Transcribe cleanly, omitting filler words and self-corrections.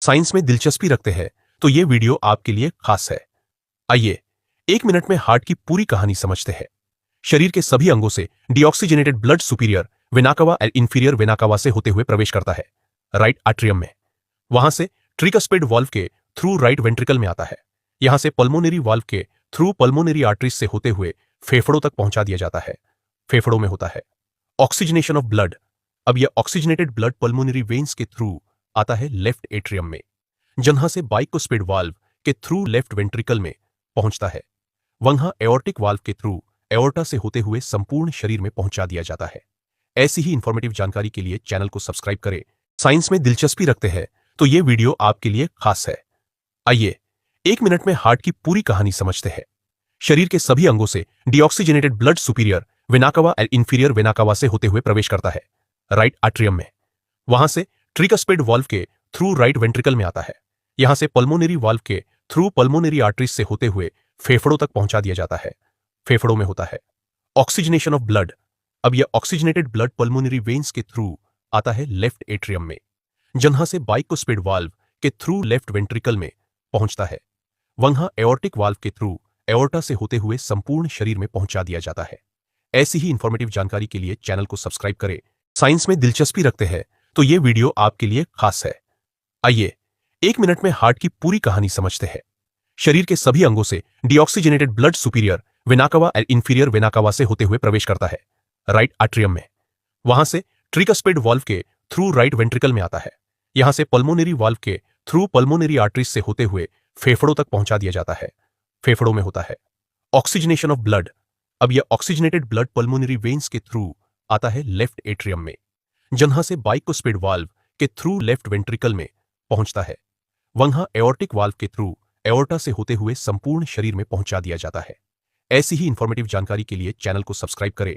Science में दिलचस्पी रखते हैं तो ये वीडियो आपके लिए खास है। आइए 1 मिनट में हार्ट की पूरी कहानी समझते हैं। शरीर के सभी अंगों से डीऑक्सीजनेटेड ब्लड सुपीरियर वेनाकवा और इंफीरियर वेनाकवा से होते हुए प्रवेश करता है राइट आट्रियम में। वहां से ट्रिकस्पेड वाल्व के थ्रू राइट वेंट्रिकल में आता है। यहां से पल्मोनरी वाल्व के थ्रू पल्मोनरी आर्टरीज से होते हुए फेफड़ों तक पहुंचा दिया जाता है। फेफड़ों में होता है ऑक्सीजनेशन ऑफ ब्लड। अब यह ऑक्सीजनेटेड ब्लड पल्मोनरी वेन्स के थ्रू आता है लेफ्ट एट्रियम में, जहां से बाइकोस्पेड वाल्व के थ्रू लेफ्ट वेंट्रिकल में पहुंचता है। वहां एओर्टिक वाल्व के थ्रू एओर्टा से होते हुए संपूर्ण शरीर में पहुंचा दिया जाता है। ऐसी ही इंफॉर्मेटिव जानकारी के लिए चैनल को सब्सक्राइब करें। साइंस में दिलचस्पी रखते हैं तो ये वीडियो आपके लिए खास है। आइए 1 मिनट में हार्ट की पूरी कहानी समझते हैं। शरीर के सभी अंगों से डीऑक्सीजनेटेड ब्लड सुपीरियर वेनाकवा और इंफीरियर वेनाकवा से होते हुए प्रवेश करता है राइट आट्रियम में। वहां से ट्रिकस्पेड वाल्व के थ्रू राइट वेंट्रिकल में आता है। यहां से पल्मोनरी वाल्व के थ्रू पल्मोनरी आर्टरीज से होते हुए फेफड़ों तक पहुंचा दिया जाता है। फेफड़ों में होता है ऑक्सीजनेशन ऑफ ब्लड। अब यह ऑक्सीजनेटेड ब्लड पल्मोनरी वेन्स के थ्रू आता है लेफ्ट एट्रियम में, जहां से बाइकोस्पेड वाल्व के थ्रू लेफ्ट वेंट्रिकल में पहुंचता है। वहां एओर्टिक वाल्व के थ्रू एओर्टा से होते हुए संपूर्ण शरीर में पहुंचा दिया जाता है। ऐसी ही इंफॉर्मेटिव जानकारी के लिए चैनल को सब्सक्राइब करें। साइंस में दिलचस्पी रखते हैं तो ये वीडियो आपके लिए खास है। आइए 1 मिनट में हार्ट की पूरी कहानी समझते हैं। शरीर के सभी अंगों से डीऑक्सीजनेटेड ब्लड सुपीरियर वेनाकवा और इंफीरियर वेनाकवा से होते हुए प्रवेश करता है राइट आट्रियम में। वहां से ट्रिकस्पेड वाल्व के थ्रू राइट वेंट्रिकल में आता है। यहां से पल्मोनरी वाल्व के थ्रू पल्मोनरी आर्टरीज से होते हुए फेफड़ों तक पहुंचा दिया जाता है। फेफड़ों में होता है ऑक्सीजनेशन ऑफ ब्लड। अब यह ऑक्सीजनेटेड ब्लड पल्मोनरी वेन्स के थ्रू आता है लेफ्ट एट्रियम में, जहां से बाइकोस्पेड वाल्व के थ्रू लेफ्ट वेंट्रिकल में पहुंचता है। वहां एओर्टिक वाल्व के थ्रू एओर्टा से होते हुए संपूर्ण शरीर में पहुंचा दिया जाता है। ऐसी ही इंफॉर्मेटिव जानकारी के लिए चैनल को सब्सक्राइब करें।